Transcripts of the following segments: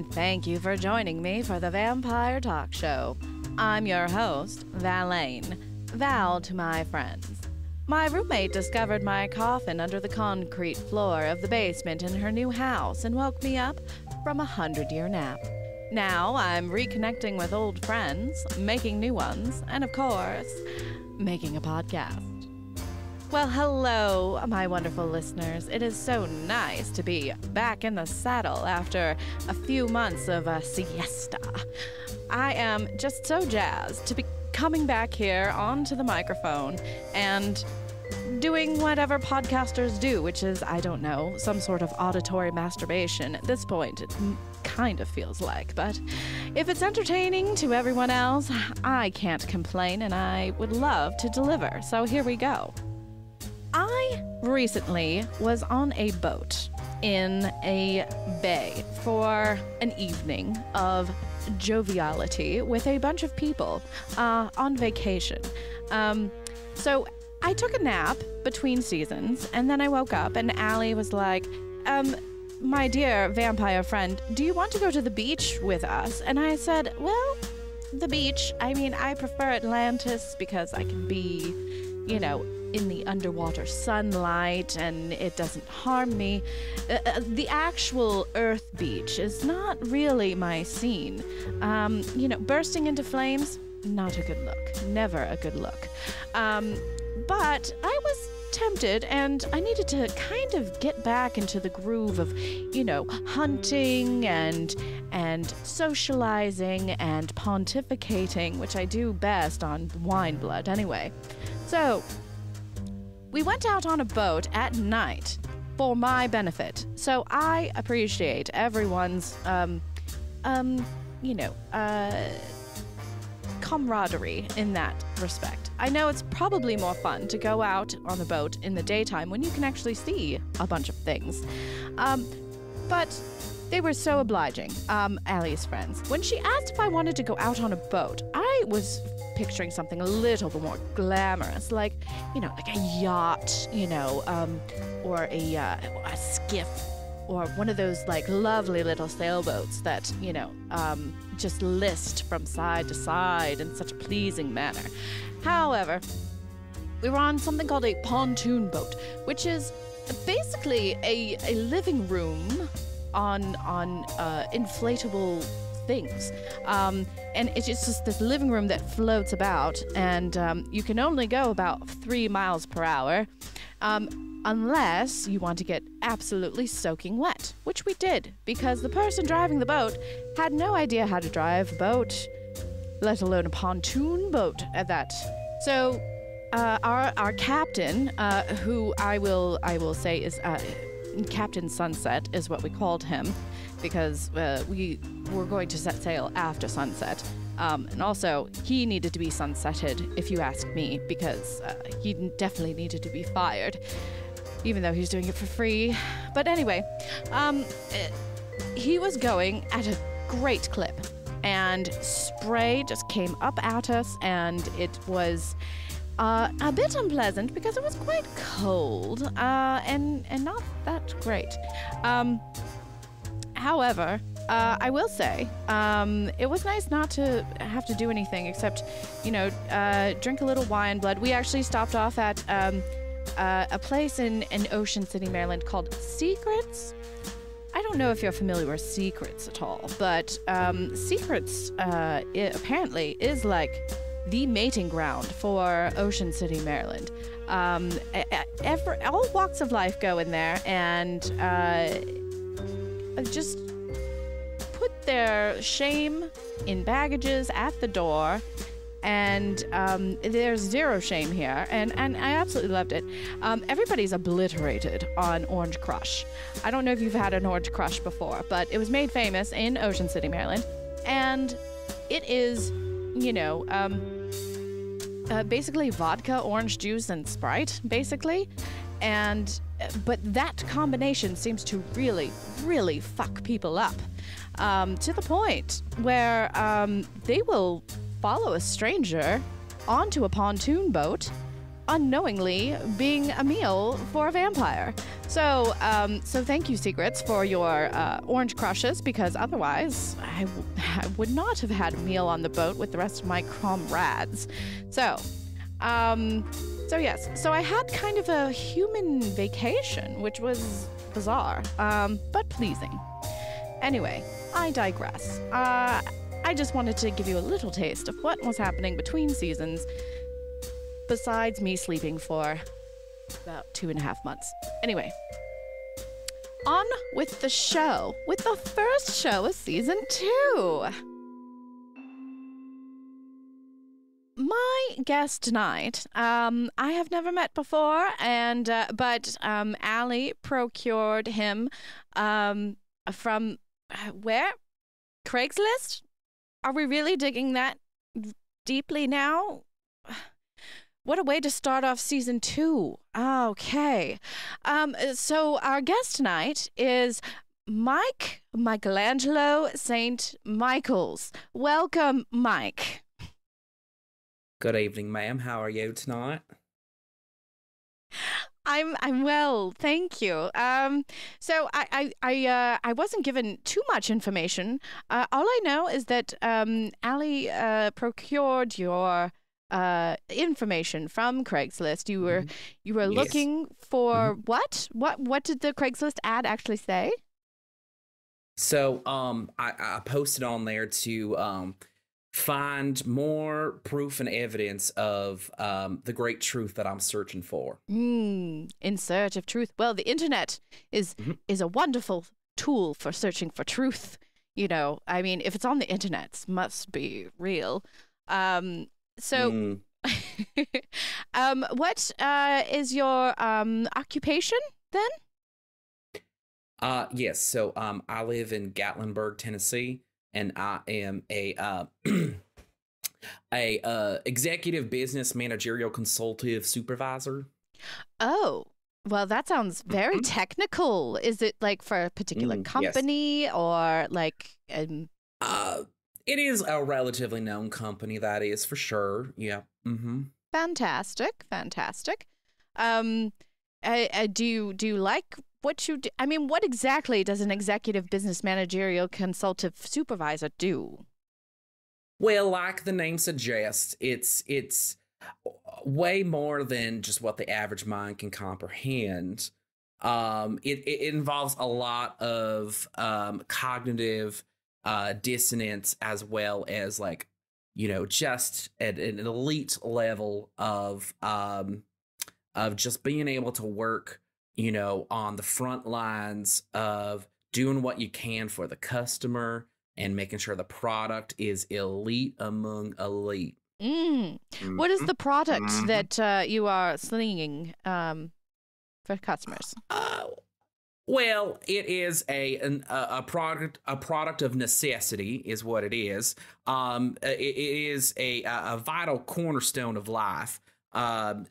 and thank you for joining me for the Vampire Talk Show. I'm your host, Valaine, Val to my friends. My roommate discovered my coffin under the concrete floor of the basement in her new house and woke me up from a 100-year nap. Now I'm reconnecting with old friends, making new ones, and of course, making a podcast. Well, hello, my wonderful listeners. It is so nice to be back in the saddle after a few months of a siesta. I am just so jazzed to be coming back here onto the microphone and doing whatever podcasters do, which is, I don't know, some sort of auditory masturbation. At this point, it kind of feels like, but if it's entertaining to everyone else, I can't complain and I would love to deliver. So here we go. I recently was on a boat in a bay for an evening of joviality with a bunch of people on vacation. So I took a nap between seasons, and then I woke up, and Allie was like, my dear vampire friend, do you want to go to the beach with us? And I said, well, the beach, I mean, I prefer Atlantis because I can be, you know, in the underwater sunlight and it doesn't harm me. The actual Earth beach is not really my scene. You know, bursting into flames, not a good look. Never a good look. But I was tempted and I needed to kind of get back into the groove of, you know, hunting and socializing and pontificating, which I do best on wine blood anyway. So we went out on a boat at night for my benefit. So I appreciate everyone's, camaraderie in that respect. I know it's probably more fun to go out on a boat in the daytime when you can actually see a bunch of things. But they were so obliging, Allie's friends. When she asked if I wanted to go out on a boat, I was picturing something a little bit more glamorous, like, you know, like a yacht, you know, or a skiff, or one of those, like, lovely little sailboats that, you know, just list from side to side in such a pleasing manner. However, we were on something called a pontoon boat, which is basically a living room on inflatable things. And it's just this living room that floats about, and you can only go about 3 miles per hour, unless you want to get absolutely soaking wet, which we did, because the person driving the boat had no idea how to drive a boat, let alone a pontoon boat at that. So our captain, who I will say is Captain Sunset is what we called him, because we were going to set sail after sunset. And also, he needed to be sunsetted, if you ask me, because he definitely needed to be fired, even though he's doing it for free. But anyway, he was going at a great clip, and spray just came up at us, and it was a bit unpleasant because it was quite cold and not that great. However, I will say, it was nice not to have to do anything except, you know, drink a little wine blood. We actually stopped off at a place in Ocean City, Maryland called Secrets. I don't know if you're familiar with Secrets at all, but Secrets it apparently is like the mating ground for Ocean City, Maryland. All walks of life go in there and just put their shame in baggages at the door, and there's zero shame here, and I absolutely loved it. Everybody's obliterated on Orange Crush. I don't know if you've had an Orange Crush before, but it was made famous in Ocean City, Maryland, and it is, you know, basically vodka, orange juice, and Sprite, basically. But that combination seems to really, really fuck people up, to the point where they will follow a stranger onto a pontoon boat unknowingly being a meal for a vampire. So thank you, Secrets, for your orange crushes, because otherwise I would not have had a meal on the boat with the rest of my comrades. So yes. So I had kind of a human vacation, which was bizarre, but pleasing. Anyway, I digress. I just wanted to give you a little taste of what was happening between seasons, besides me sleeping for about 2.5 months. Anyway, on with the show, with the first show of season 2. My guest tonight, I have never met before, but Allie procured him from where? Craigslist? Are we really digging that deeply now? What a way to start off season 2. Okay. So our guest tonight is Michaelangelo St. Michaels. Welcome, Mike. Good evening, ma'am. How are you tonight? I'm well, thank you. So I wasn't given too much information. All I know is that Allie procured your information from Craigslist. You were Yes. looking for what? What did the Craigslist ad actually say? So, I posted on there to find more proof and evidence of the great truth that I'm searching for. In search of truth. Well, the internet is a wonderful tool for searching for truth. You know, I mean, if it's on the internet, it must be real. So, what is your occupation then? Yes. So, I live in Gatlinburg, Tennessee, and I am a executive business managerial consultive supervisor. Oh, well, that sounds very technical. Is it like for a particular company or like? It is a relatively known company, that is for sure. Yeah. Fantastic. Do you like what you do? I mean, what exactly does an executive business managerial consultative supervisor do? Well, like the name suggests, it's way more than just what the average mind can comprehend. It involves a lot of cognitive dissonance, as well as, like, you know, just at an elite level of just being able to work, you know, on the front lines of doing what you can for the customer and making sure the product is elite among elite. What is the product that you are slinging for customers? Well, it is a product of necessity, is what it is. It is a vital cornerstone of life.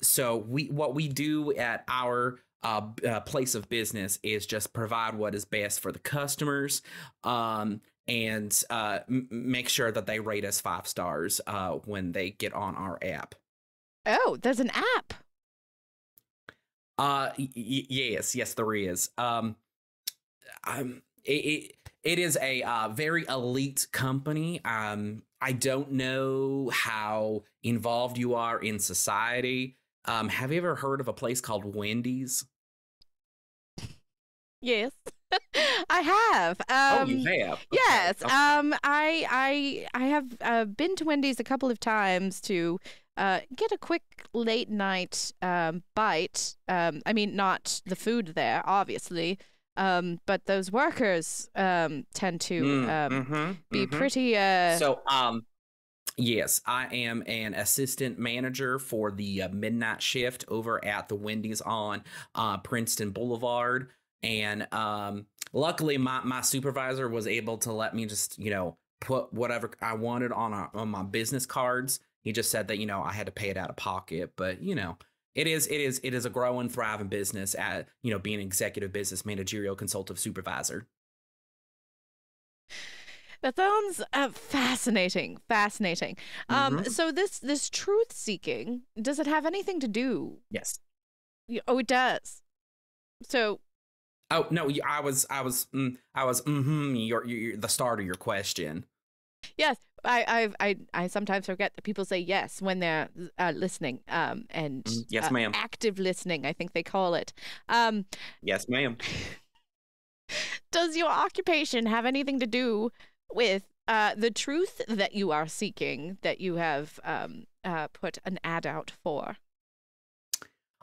So what we do at our place of business is just provide what is best for the customers, and make sure that they rate us 5 stars when they get on our app. Oh, there's an app. Yes, there is. It is a very elite company. I don't know how involved you are in society. Have you ever heard of a place called Wendy's? Yes, I have. Oh, you have? Okay. Yes. Okay. I have been to Wendy's a couple of times to get a quick late night bite. I mean, not the food there, obviously, but those workers tend to be pretty. Yes, I am an assistant manager for the midnight shift over at the Wendy's on Princeton Boulevard. And luckily, my supervisor was able to let me just, you know, put whatever I wanted on my business cards. He just said that, you know, I had to pay it out of pocket. But, you know, it is a growing, thriving business at, you know, being an executive business managerial consultative supervisor. That sounds fascinating. Fascinating. Mm-hmm. So this truth seeking, does it have anything to do? Yes. Oh, it does. So Oh no, Your the start of your question. yes, I sometimes forget that people say yes when they're listening. And Yes, ma'am. active listening, I think they call it. Um, Yes, ma'am. does your occupation have anything to do with the truth that you are seeking, that you have put an ad out for?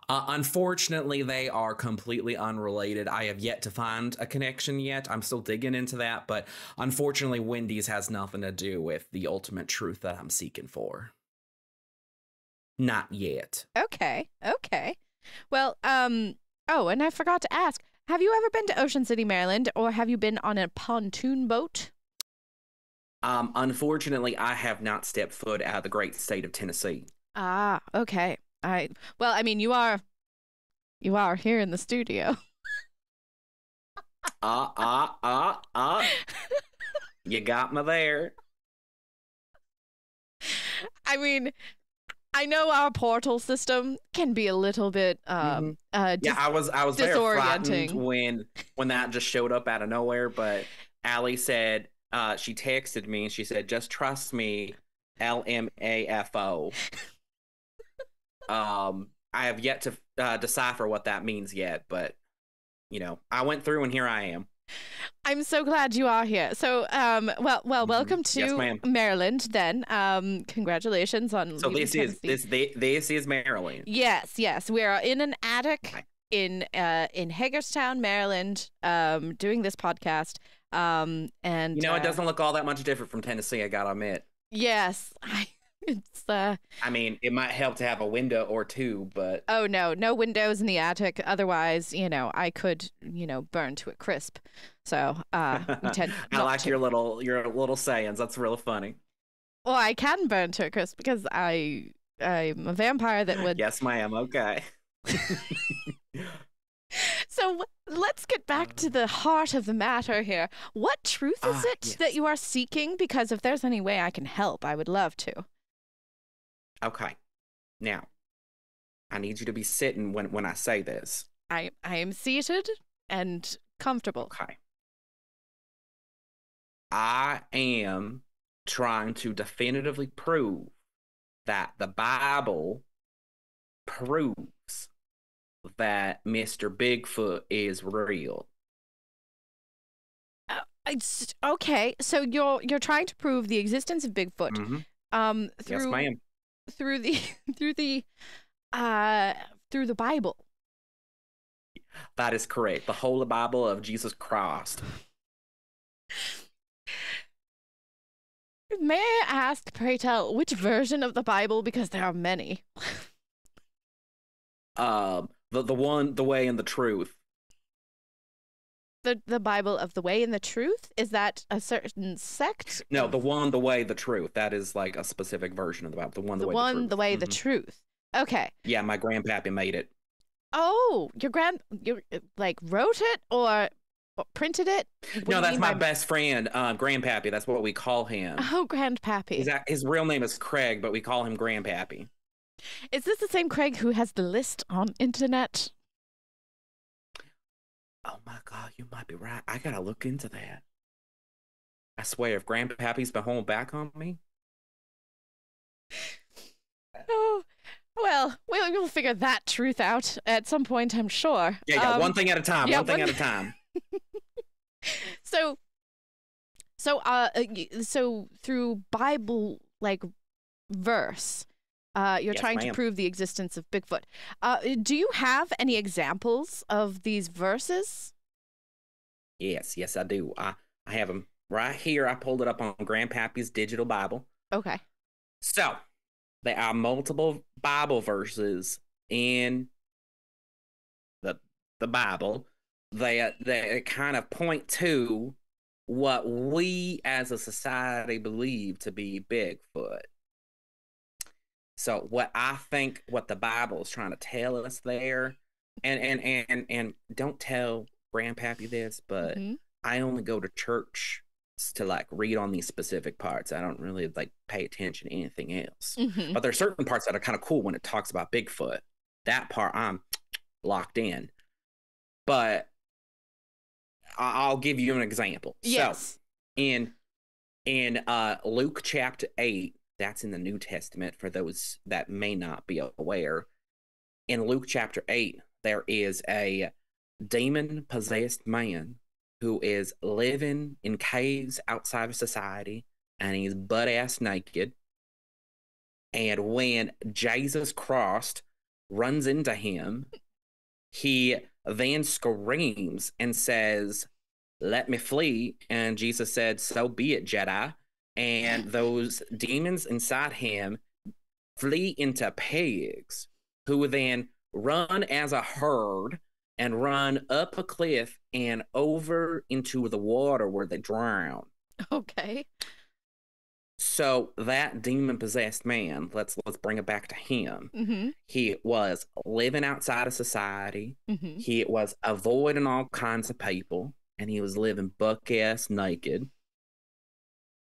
Unfortunately, they are completely unrelated. I have yet to find a connection yet. I'm still digging into that, but unfortunately, Wendy's has nothing to do with the ultimate truth that I'm seeking for. Not yet. Okay, okay. Well, oh, and I forgot to ask, have you ever been to Ocean City, Maryland, or have you been on a pontoon boat? Unfortunately, I have not stepped foot out of the great state of Tennessee. Ah, okay. Well, I mean, you are here in the studio. You got me there. I mean, I know our portal system can be a little bit Yeah, I was very frightened when that just showed up out of nowhere, but Allie said she texted me and she said, "Just trust me, LMAFO." I have yet to decipher what that means yet, but I went through and here I am. I'm so glad you are here. So, welcome to Yes, Maryland. Then, congratulations on so leaving Tennessee. this is Maryland. Yes. We are in an attic in Hagerstown, Maryland, doing this podcast. And it doesn't look all that much different from Tennessee, I gotta admit. Yes, it's I mean, it might help to have a window or two, but oh no windows in the attic. Otherwise, I could burn to a crisp. So we tend I like your little sayings. That's really funny. Well, I can burn to a crisp because I'm a vampire that would. Yes, ma'am. Okay. So let's get back to the heart of the matter here. What truth is it that you are seeking? Because if there's any way I can help, I would love to. Okay. Now, I need you to be sitting when I say this. I am seated and comfortable. Okay. I am trying to definitively prove that the Bible proves that Mr. Bigfoot is real. Okay, so you're trying to prove the existence of Bigfoot. Mm-hmm. Through, yes, ma'am. Through the Bible. That is correct. The Holy Bible of Jesus Christ. May I ask, pray tell, which version of the Bible? Because there are many. The one, the way, and the truth. The Bible of the way and the truth? Is that a certain sect? No, the one, the way, the truth. That is like a specific version of the Bible. The one, the way, the truth. The way, the truth. Okay. Yeah, my grandpappy made it. Oh, you like wrote it or printed it? No, that's my best friend, Grandpappy. That's what we call him. Oh, Grandpappy. His real name is Craig, but we call him Grandpappy. Is this the same Craig who has the list on internet? Oh my God, you might be right. I gotta look into that. I swear, if Grandpappy's been holding back on me. Oh, well, we'll figure that truth out at some point, I'm sure. Yeah, one thing at a time. Yeah, one thing at a time. So through Bible verse, you're trying to prove the existence of Bigfoot. Do you have any examples of these verses? Yes, I do. I have them right here. I pulled it up on Grandpappy's digital Bible. Okay. So there are multiple Bible verses in the Bible that kind of point to what we as a society believe to be Bigfoot. So what the Bible is trying to tell us there, and don't tell Grandpappy this, but I only go to church to like read on these specific parts. I don't really like pay attention to anything else. Mm-hmm. But there's certain parts that are kind of cool when it talks about Bigfoot. That part I'm locked in. But I'll give you an example. Yes. So in Luke chapter 8, that's in the New Testament for those that may not be aware. In Luke chapter 8, there is a demon-possessed man who is living in caves outside of society, and he's butt-ass naked. And when Jesus Christ runs into him, he then screams and says, "Let me flee." And Jesus said, "So be it, Jedi." And those demons inside him flee into pigs, who then run as a herd and run up a cliff and over into the water where they drown. Okay. So that demon-possessed man, let's bring it back to him. Mm-hmm. He was living outside of society. Mm-hmm. He was avoiding all kinds of people, and he was living buck-ass naked,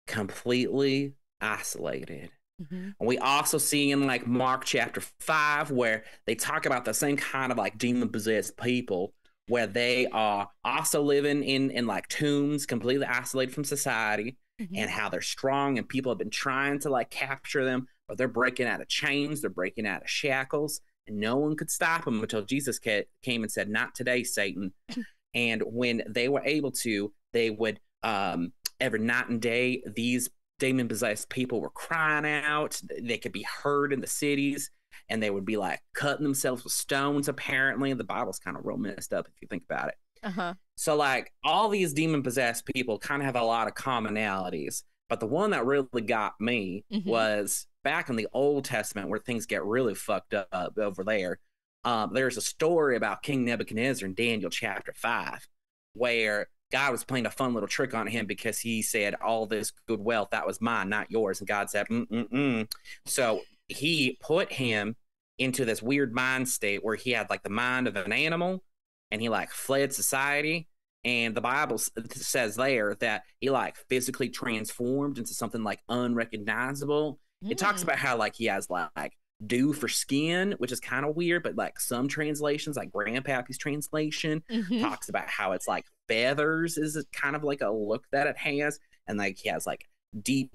completely isolated. Mm-hmm. And we also see in like Mark chapter 5 where they talk about the same kind of like demon-possessed people, where they are also living in like tombs, completely isolated from society. Mm-hmm. And how they're strong, and people have been trying to like capture them, but they're breaking out of chains, they're breaking out of shackles, and no one could stop them until Jesus came and said, "Not today, Satan." And when they were able to, they would every night and day, these demon-possessed people were crying out. They could be heard in the cities, and they would be like cutting themselves with stones. Apparently, the Bible's kind of real messed up if you think about it. Uh-huh. So like all these demon-possessed people kind of have a lot of commonalities, but the one that really got me was back in the Old Testament, where things get really fucked up over there. There's a story about King Nebuchadnezzar in Daniel chapter 5, where God was playing a fun little trick on him because he said, "All this good wealth, that was mine, not yours." And God said, So he put him into this weird mind state where he had like the mind of an animal, and he like fled society. And the Bible says there that he like physically transformed into something like unrecognizable. It talks about how like he has like dew for skin, which is kind of weird, but like some translations, like Grandpappy's translation, talks about how it's like feathers is kind of like a look that it has. And like he has like deep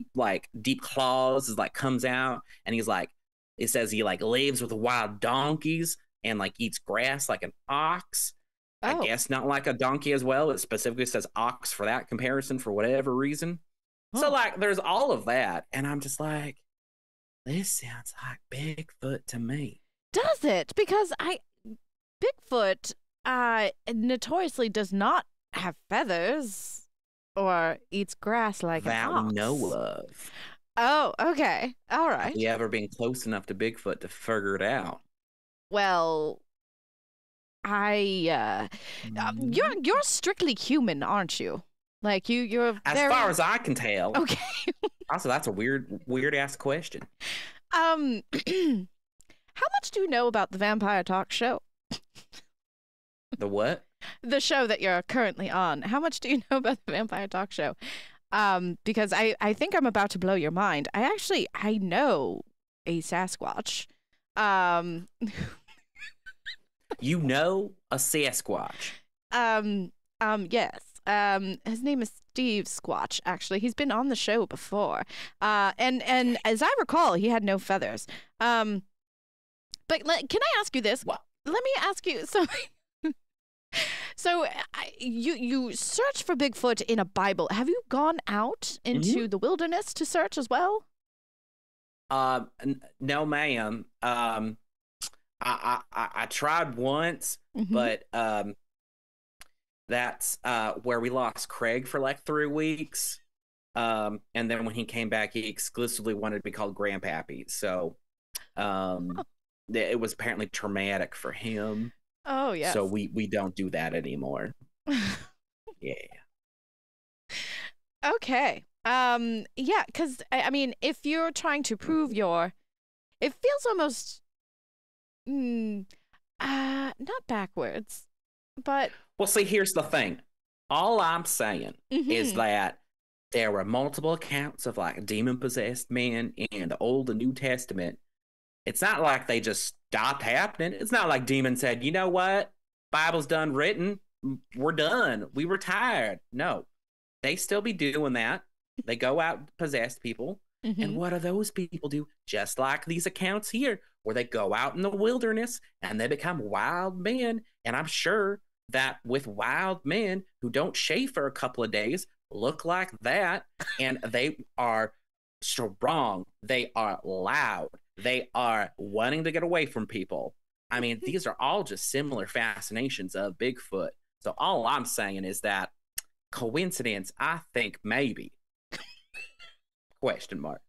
claws is like comes out, and he's like, it says he like lives with wild donkeys and like eats grass like an ox. I guess not like a donkey as well. It specifically says ox for that comparison for whatever reason. So like there's all of that. And I'm just like, this sounds like Bigfoot to me. Does it? Because Bigfoot notoriously does not have feathers or eats grass like an ox. That we know of. Oh, okay. All right. Have you ever been close enough to Bigfoot to figure it out? Well, you're strictly human, aren't you? Like you're as very... far as I can tell. Okay. Also, that's a weird ass question. How much do you know about the Vampire Talk show? The what? The show that you're currently on. How much do you know about the Vampire Talk show? Because I think I'm about to blow your mind. I know a Sasquatch. You know a Sasquatch? Yes. His name is Steve Squatch, actually. He's been on the show before. And as I recall, he had no feathers. But can I ask you this? What? Let me ask you something. So you search for Bigfoot in a Bible. Have you gone out into the wilderness to search as well? No, ma'am. I tried once, but that's where we lost Craig for like 3 weeks. And then when he came back, he exclusively wanted to be called Grandpappy. So it was apparently traumatic for him. Oh, yeah. So we don't do that anymore. Yeah. Okay. Yeah, because, I mean, if you're trying to prove it feels almost, not backwards, but... Well, see, here's the thing. All I'm saying is that there were multiple accounts of like demon possessed men in the Old and New Testament. It's not like they just stopped happening. It's not like demons said, you know what? Bible's done written. We're done. We retired. No, they still be doing that. They go out and possess people. Mm-hmm. And what do those people do? Just like these accounts here, where they go out in the wilderness and they become wild men. And I'm sure that with wild men who don't shave for a couple of days, look like that, and they are strong, they are loud, they are wanting to get away from people. I mean, these are all just similar fascinations of Bigfoot. So all I'm saying is that coincidence, I think maybe. Question mark.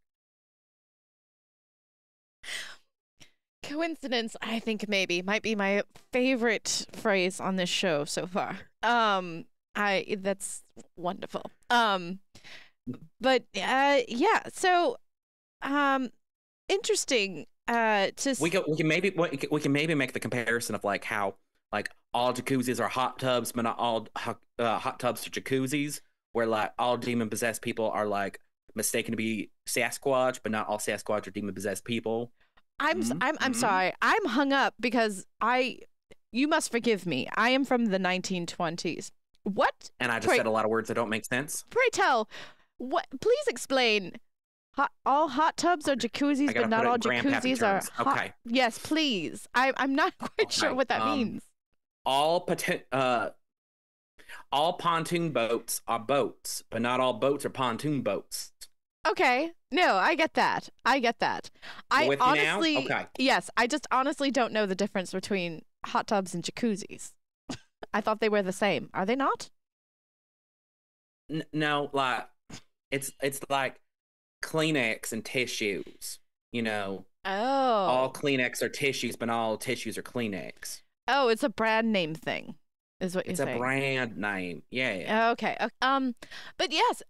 Coincidence, I think maybe, might be my favorite phrase on this show so far. That's wonderful. But yeah, so interesting we can maybe make the comparison of like how like all jacuzzis are hot tubs, but not all hot tubs are jacuzzis, where like all demon possessed people are like mistaken to be Sasquatch, but not all Sasquatch are demon possessed people. I'm sorry. I'm hung up because you must forgive me. I am from the 1920s. What? And I just said a lot of words that don't make sense. Pray tell, what? Please explain. All hot tubs are jacuzzis, but not all jacuzzis are hot. Okay. Yes, please. I'm not quite sure what that means. All pontoon boats are boats, but not all boats are pontoon boats. Okay. No, I get that. I honestly, okay. Yes, I just honestly don't know the difference between hot tubs and jacuzzis. I thought they were the same. Are they not? No, like it's like Kleenex and tissues. You know. Oh. All Kleenex are tissues, but all tissues are Kleenex. Oh, it's a brand name thing, is what you're saying. It's a brand name. Yeah. Okay. But yes.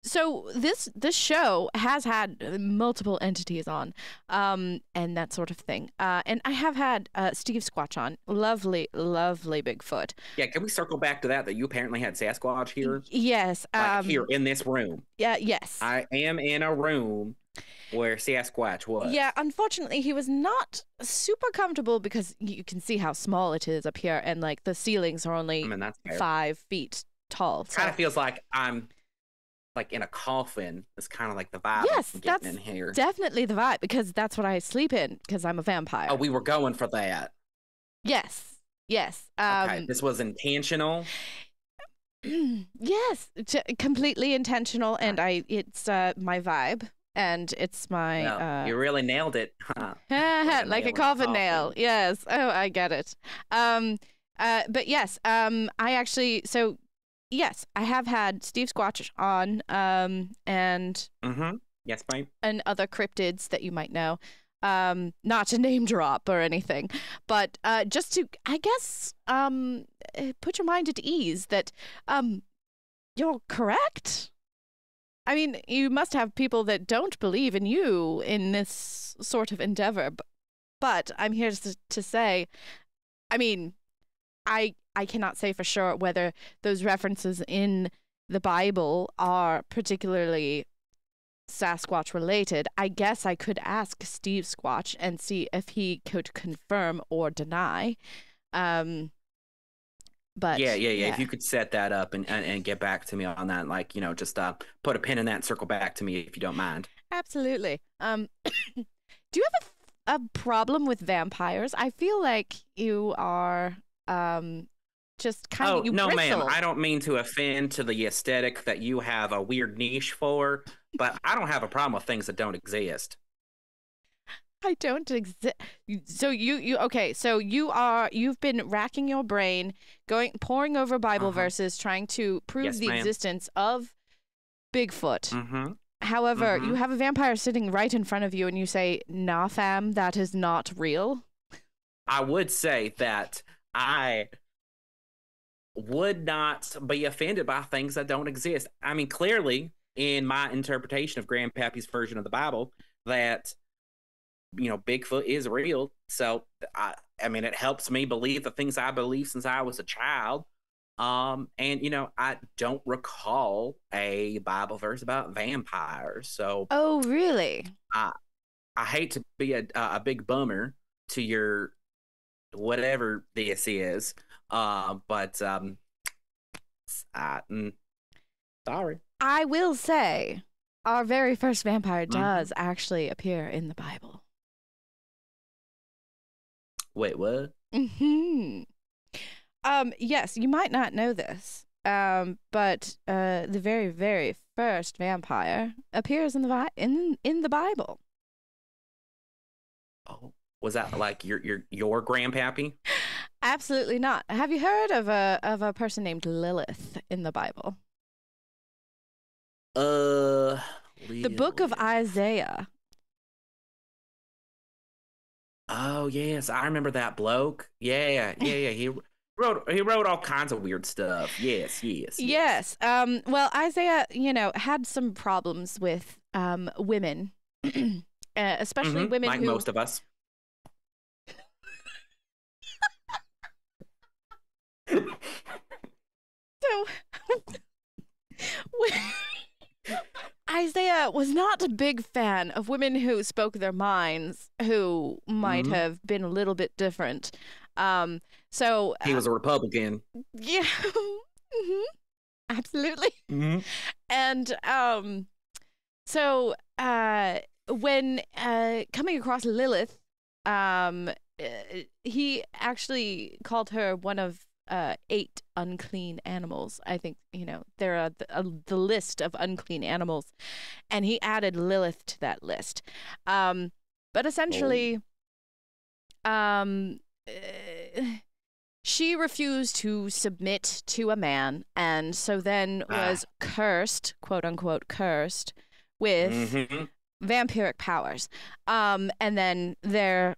So this show has had multiple entities on, and that sort of thing. And I have had Steve Squatch on. Lovely, lovely Bigfoot. Yeah, can we circle back to that you apparently had Sasquatch here? Yes. Like here in this room. Yeah, yes. I am in a room where Sasquatch was. Yeah, unfortunately, he was not super comfortable because you can see how small it is up here, and like the ceilings are only 5 feet tall. So. Kind of feels like I'm like in a coffin. It's kind of like the vibe. Yes, that's in here. Definitely the vibe, because that's what I sleep in, because I'm a vampire. Oh, we were going for that. Yes. Okay, this was intentional. Yes, completely intentional, and it's my vibe, and it's my. Well, you really nailed it, huh? Like a coffin nail. Yes. Oh, I get it. But yes. I actually. So. Yes, I have had Steve Squatch on, and yes, ma'am, and other cryptids that you might know. Not to name drop or anything, but just to, I guess, put your mind at ease that you're correct. I mean, you must have people that don't believe in you in this sort of endeavor, but I'm here to say, I mean, I cannot say for sure whether those references in the Bible are particularly Sasquatch related. I guess I could ask Steve Squatch and see if he could confirm or deny. But yeah. If you could set that up and get back to me on that, like, you know, just put a pin in that and circle back to me if you don't mind. Absolutely. Do you have a problem with vampires? I feel like you are just kind of. No, bristle. ma'am. I don't mean to offend to the aesthetic that you have a weird niche for, but I don't have a problem with things that don't exist. I don't exist. So you okay? So you've been racking your brain, poring over Bible verses, trying to prove the existence of Bigfoot. However, you have a vampire sitting right in front of you, and you say, "Nah, fam, that is not real." I would say that I would not be offended by things that don't exist. I mean, clearly, in my interpretation of Grandpappy's version of the Bible, that, you know, Bigfoot is real. So, I mean, it helps me believe the things I believe since I was a child. And I don't recall a Bible verse about vampires. So Oh, really? I I hate to be a big bummer to your whatever this is. But sorry. I will say, our very first vampire Mhm. does actually appear in the Bible. Wait, what? Hmm. Yes, you might not know this, but the very, very first vampire appears in in the Bible. Oh, was that like your grandpappy? Absolutely not. Have you heard of a person named Lilith in the Bible? Uh, The book of Lilith. Isaiah. Oh yes, I remember that bloke. Yeah. He wrote all kinds of weird stuff. Yes. Yes. Well, Isaiah, had some problems with women, especially women Like who. most of us. So, Isaiah was not a big fan of women who spoke their minds, who might Mhm. have been a little bit different. So He was a Republican. yeah, Mhm. Absolutely. Mm-hmm. And so when coming across Lilith, he actually called her one of 8 unclean animals. I think there are the list of unclean animals, and he added Lilith to that list. But essentially, she refused to submit to a man, and so then was cursed, quote unquote, cursed with vampiric powers. And then there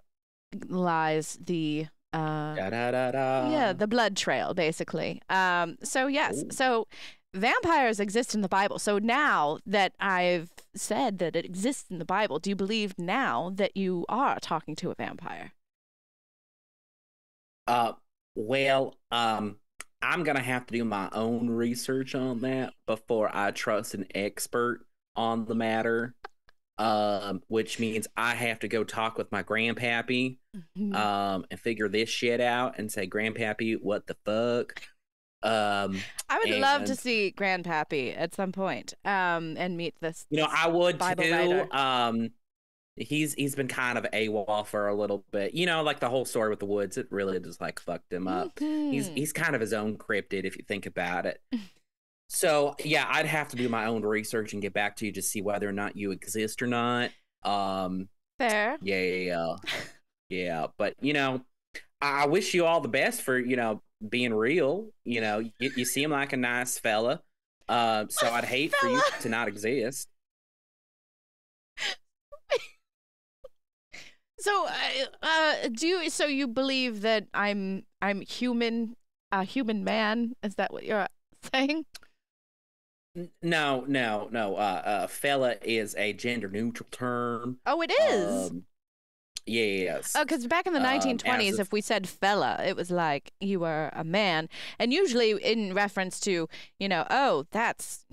lies the the blood trail, basically. So yes, so vampires exist in the Bible. So now that I've said that it exists in the Bible, do you believe now that you are talking to a vampire? Well, I'm gonna have to do my own research on that before I trust an expert on the matter. Which means I have to go talk with my grandpappy, and figure this shit out and say, Grandpappy, what the fuck? I would love to see Grandpappy at some point, and meet this. I would Bible too. writer. He's been kind of AWOL for a little bit. Like the whole story with the woods, it really just like fucked him up. He's kind of his own cryptid if you think about it. So yeah, I'd have to do my own research and get back to you to see whether or not you exist or not. Fair. Yeah. But I wish you all the best for being real. You seem like a nice fella. So I'd hate for you to not exist. So, so you believe that I'm human, a human man? Is that what you're saying? No. Fella is a gender neutral term. Oh, it is. Yes. Oh, because back in the 1920s, if we said fella, it was like you were a man, and usually in reference to oh, that's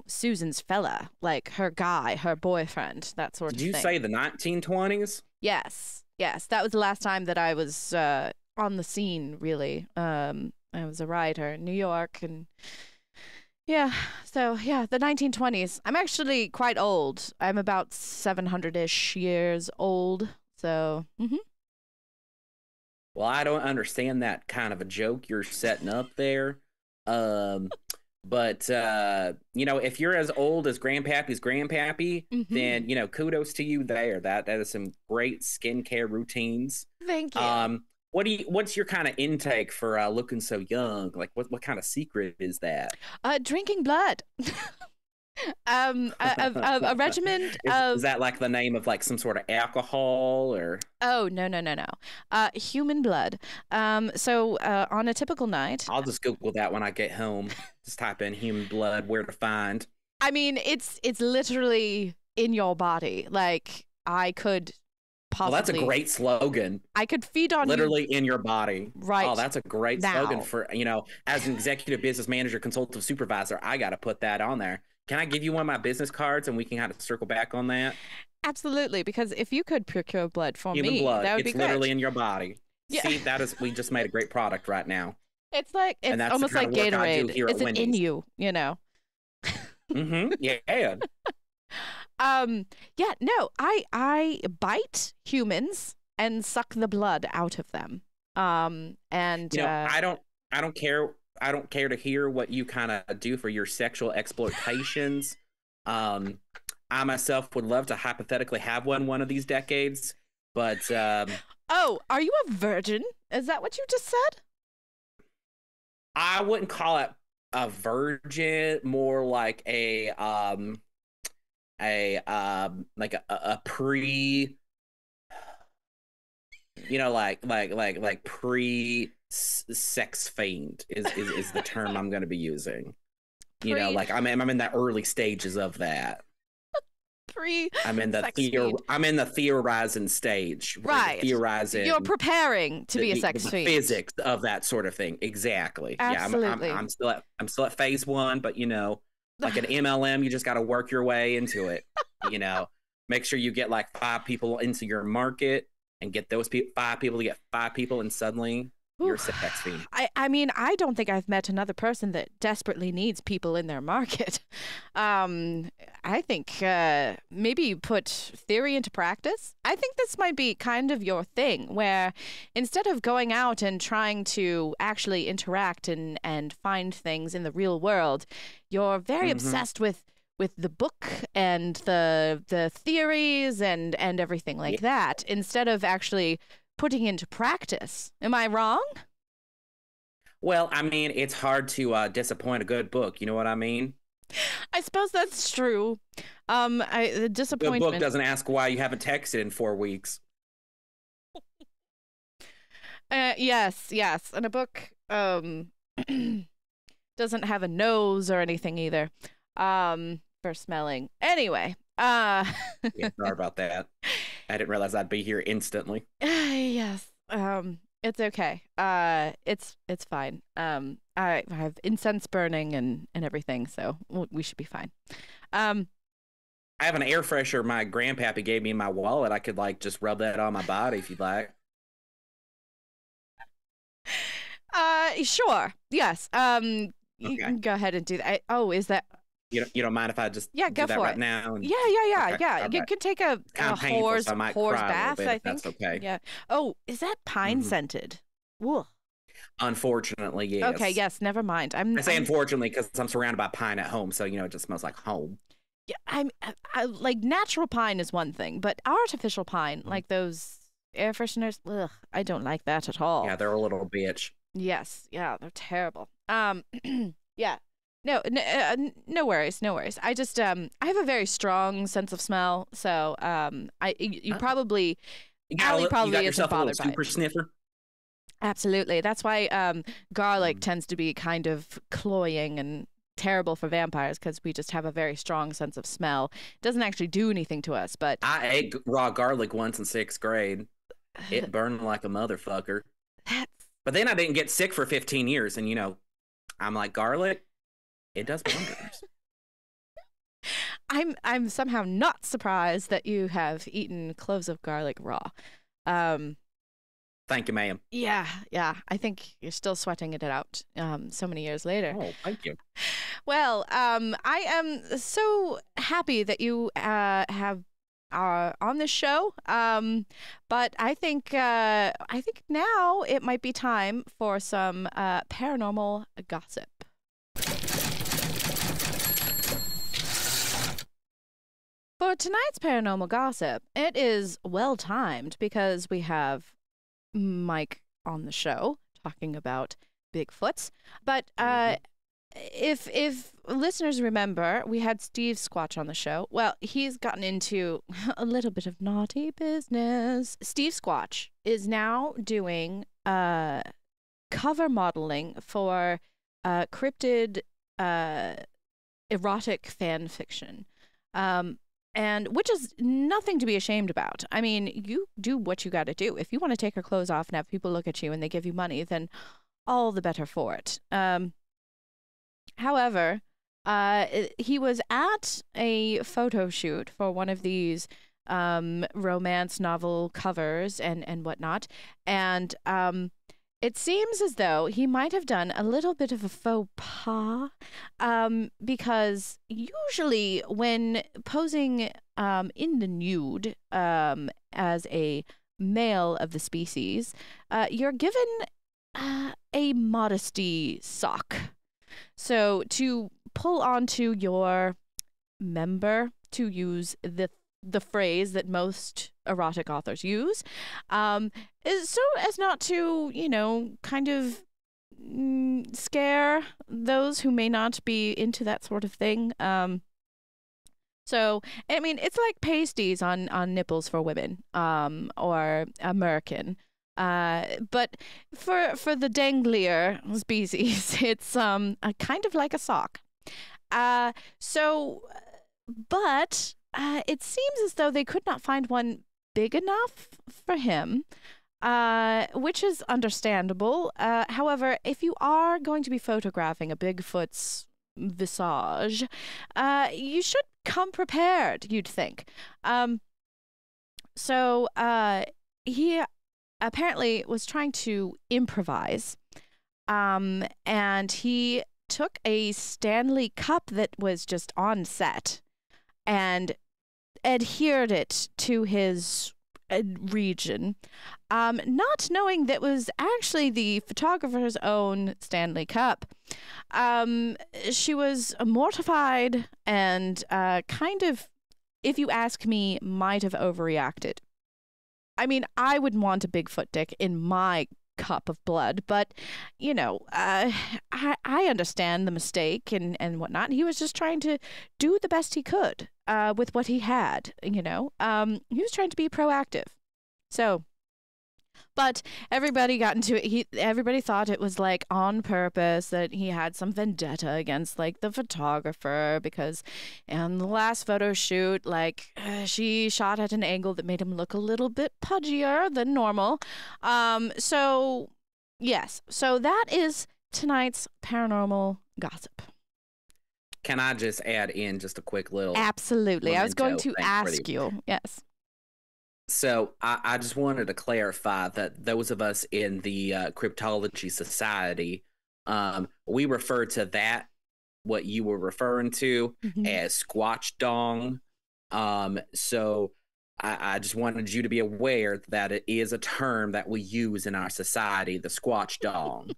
Susan's fella, like her guy, her boyfriend, that sort of thing. Did you say the 1920s? Yes, that was the last time that I was on the scene. Really, I was a writer in New York, and yeah, so yeah, the 1920s. I'm actually quite old. I'm about 700-ish years old. So. Well, I don't understand that kind of a joke you're setting up there. But if you're as old as Grandpappy's Grandpappy, then kudos to you there. That is some great skincare routines. Thank you. What's your kind of intake for looking so young? Like what kind of secret is that? Drinking blood. A regimen of... Is that like the name of like some sort of alcohol or? Oh, no. Human blood. So on a typical night... I'll just Google that when I get home. Just type in human blood, where to find. I mean, it's literally in your body. Like, I could possibly. Well, that's a great slogan. I could feed on literally in your body. Right. Oh, that's a great slogan for, as an executive business manager, consultative supervisor, I got to put that on there. Can I give you one of my business cards and we can kind of circle back on that? Absolutely, because if you could procure blood for Human me, blood, that would be great. It's literally in your body. Yeah. See, we just made a great product right now. It's almost like Gatorade. Is it in you, Mm-hmm. Yeah. Yeah, no, I bite humans and suck the blood out of them. And I don't care to hear what you kind of do for your sexual exploitations. I myself would love to hypothetically have one of these decades, but oh, are you a virgin? Is that what you just said? I wouldn't call it a virgin, more like a pre, like pre sex fiend is the term I'm going to be using. I'm in the early stages of that. I'm in the theorizing stage. Right. Theorizing. You're preparing to be a sex fiend. Physics of that sort of thing. Exactly. Absolutely. Yeah, I'm still at phase 1, but like an MLM, you just got to work your way into it. Make sure you get like 5 people into your market and get those 5 people to get 5 people, and suddenly you're a sex fiend. I mean, I don't think I've met another person that desperately needs people in their market. I think maybe you put theory into practice. I think this might be kind of your thing, where instead of going out and trying to actually interact and find things in the real world, you're very obsessed with the book and the theories and everything like that, instead of actually putting into practice. Am I wrong? Well, I mean, it's hard to disappoint a good book. You know what I mean? I suppose that's true. The disappointment. The book doesn't ask why you haven't texted in 4 weeks. Yes, and a book doesn't have a nose or anything either. For smelling. Anyway. Yeah, sorry about that. I didn't realize I'd be here instantly. Yes. It's okay. It's fine. I have incense burning and everything, so we should be fine. I have an air freshener my grandpappy gave me in my wallet. I could just rub that on my body if you'd like. Sure. Yes. You Okay. can go ahead and do that. Is that? You don't mind if I just go do that for right it. now? Yeah. Okay, You can take a whore's bath, I think. That's okay. Yeah. Oh, is that pine scented? Ooh. Unfortunately, yes. Okay, yes, never mind. I say unfortunately because I'm surrounded by pine at home, so it just smells like home. Yeah, I like natural pine is one thing, but artificial pine, like those air fresheners, I don't like that at all. Yeah, they're a little bitch. Yes, yeah, they're terrible. Yeah. No worries. I just I have a very strong sense of smell, so you probably Allie probably isn't bothered by it. Super sniffer. Absolutely. That's why garlic tends to be kind of cloying and terrible for vampires, because we just have a very strong sense of smell. It doesn't actually do anything to us, but I ate raw garlic once in 6th grade. It burned like a motherfucker. But then I didn't get sick for 15 years, and I'm like, garlic, it does wonders. I'm somehow not surprised that you have eaten cloves of garlic raw. Thank you, ma'am. Yeah. I think you're still sweating it out so many years later. Oh, thank you. Well, I am so happy that you are on this show. But I think now it might be time for some paranormal gossip. For tonight's paranormal gossip, it is well timed because we have Mike on the show talking about Bigfoots. But if listeners remember, we had Steve Squatch on the show. Well, he's gotten into a little bit of naughty business. Steve Squatch is now doing cover modeling for cryptid erotic fan fiction. and which is nothing to be ashamed about. I mean, you do what you got to do. If you want to take your clothes off and have people look at you and they give you money, then all the better for it. However, he was at a photo shoot for one of these romance novel covers and whatnot, and it seems as though he might have done a little bit of a faux pas, because usually when posing in the nude as a male of the species, you're given a modesty sock. So to pull onto your member, to use the phrase that most erotic authors use, is so as not to, kind of scare those who may not be into that sort of thing. So, I mean, it's like pasties on nipples for women, or American. But for the danglier species, it's kind of like a sock. But it seems as though they could not find one big enough for him, which is understandable. However, if you are going to be photographing a Bigfoot's visage, you should come prepared, you'd think. So he apparently was trying to improvise, and he took a Stanley Cup that was just on set and adhered it to his region, not knowing that was actually the photographer's own Stanley Cup. She was mortified and kind of, if you ask me, might have overreacted. I mean, I wouldn't want a Bigfoot dick in my cup of blood, but, I understand the mistake and whatnot. He was just trying to do the best he could with what he had, He was trying to be proactive. So, but everybody got into it. Everybody thought it was like on purpose, that he had some vendetta against like the photographer, because in the last photo shoot, she shot at an angle that made him look a little bit pudgier than normal. So yes, so that is tonight's paranormal gossip. Can I just add in just a quick little? Absolutely. Memento. I was going to ask you. Yes. So I just wanted to clarify that those of us in the Cryptology Society, we refer to that, what you were referring to, as squatch dong. So I just wanted you to be aware that it is a term that we use in our society, the squatch dong.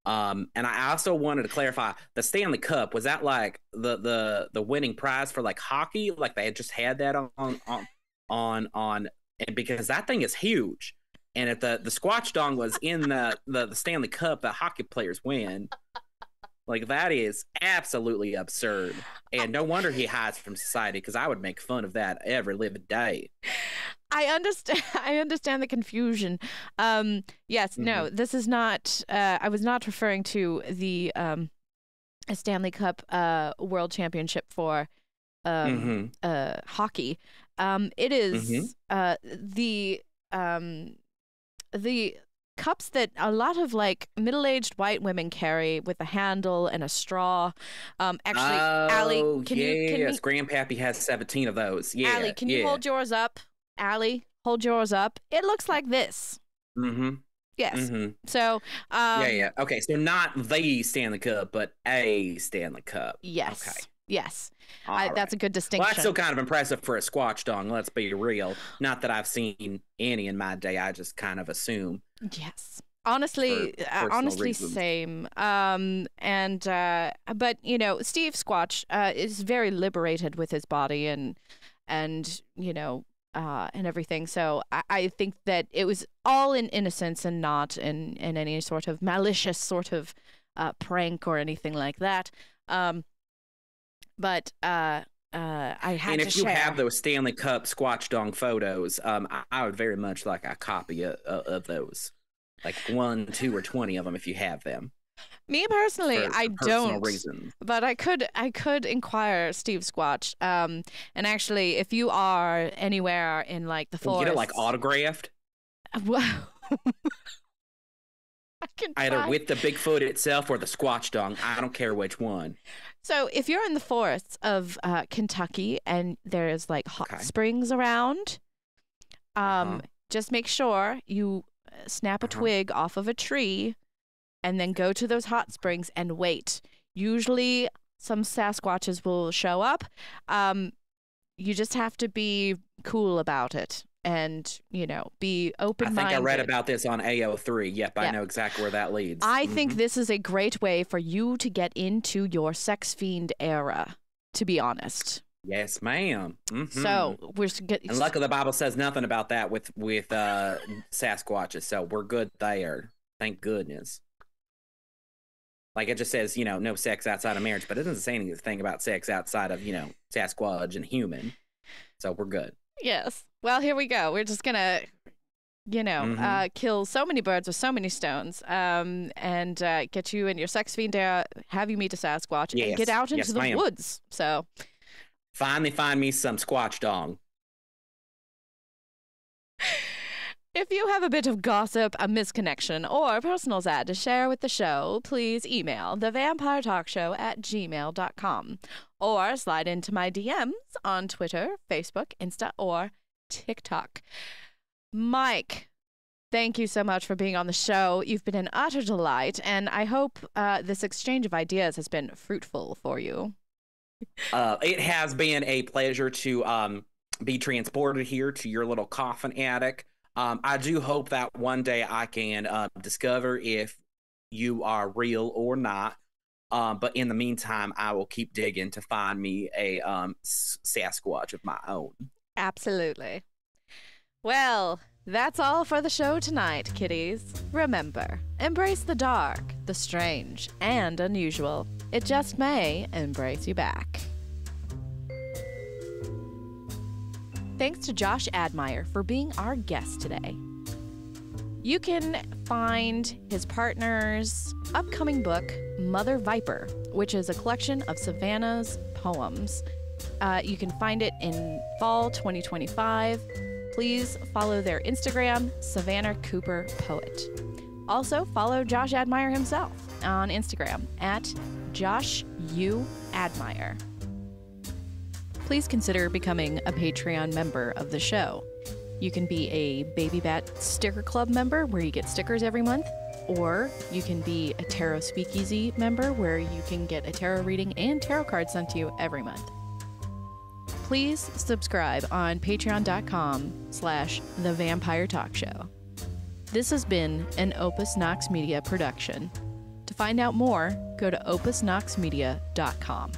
And I also wanted to clarify, the Stanley Cup, was that like the winning prize for like hockey? Like they had just had that on and because that thing is huge, and if the squatch dong was in the Stanley Cup that hockey players win, like that is absolutely absurd, and no wonder he hides from society, because I would make fun of that every living day. I understand the confusion. Yes, no, this is not. I was not referring to the Stanley Cup World Championship for hockey. It is the cups that a lot of like middle-aged white women carry with a handle and a straw. Actually, Allie, can you? Grandpappy has 17 of those. Yeah, Allie, can you hold yours up? Allie, hold yours up. It looks like this. Yes. So. Yeah. Okay, so not the Stanley Cup, but a Stanley Cup. Yes. Okay. Yes. Right. That's a good distinction. Well, that's still kind of impressive for a squatch dong, let's be real. Not that I've seen any in my day. I just kind of assume. Yes. Honestly, reasons. Same. But Steve Squatch is very liberated with his body and everything. So I think that it was all in innocence and not in any sort of malicious sort of prank or anything like that. But I had to if share. You have those Stanley Cup squatch dong photos, I would very much like a copy of those, like 1, 2, or 20 of them if you have them. Me personally, for I personal don't. reasons. But I could inquire Steve Squatch. And actually, if you are anywhere in like the Can you forest, get it like autographed? Wow. I can Either try. with the Bigfoot itself or the Squatch dong. I don't care which one. So if you're in the forests of Kentucky and there's like hot springs around, just make sure you snap a twig off of a tree and then go to those hot springs and wait. Usually some Sasquatches will show up. You just have to be cool about it and, you know, be open-minded. I think I read about this on AO3. Yep, I know exactly where that leads. I think this is a great way for you to get into your sex fiend era, to be honest. Yes, ma'am. So we're and luckily the Bible says nothing about that with Sasquatches, so we're good there. Thank goodness. Like it just says, you know, no sex outside of marriage, but it doesn't say anything about sex outside of, you know, Sasquatch and human. So we're good. Yes. Well, here we go. We're just gonna, you know, kill so many birds with so many stones, and get you in your sex fiend era, have you meet a Sasquatch, and get out into the woods. So finally find me some Squatch dong. If you have a bit of gossip, a misconnection, or a personal sad to share with the show, please email thevampiretalkshow@gmail.com or slide into my DMs on Twitter, Facebook, Insta, or TikTok. Mike, thank you so much for being on the show. You've been an utter delight, and I hope this exchange of ideas has been fruitful for you. It has been a pleasure to be transported here to your little coffin attic. I do hope that one day I can discover if you are real or not. But in the meantime, I will keep digging to find me a Sasquatch of my own. Absolutely. Well, that's all for the show tonight, kiddies. Remember, embrace the dark, the strange, and unusual. It just may embrace you back. Thanks to Josh Admire for being our guest today. You can find his partner's upcoming book, Mother Viper, which is a collection of Savannah's poems. You can find it in fall 2025. Please follow their Instagram, Savannah Cooper Poet. Also, follow Josh Admire himself on Instagram at Josh U. Admire. Please consider becoming a Patreon member of the show. You can be a Baby Bat Sticker Club member where you get stickers every month, or you can be a Tarot Speakeasy member where you can get a tarot reading and tarot cards sent to you every month. Please subscribe on patreon.com/The Vampire Talk Show. This has been an Opus Nox Media production. To find out more, go to opusnoxmedia.com.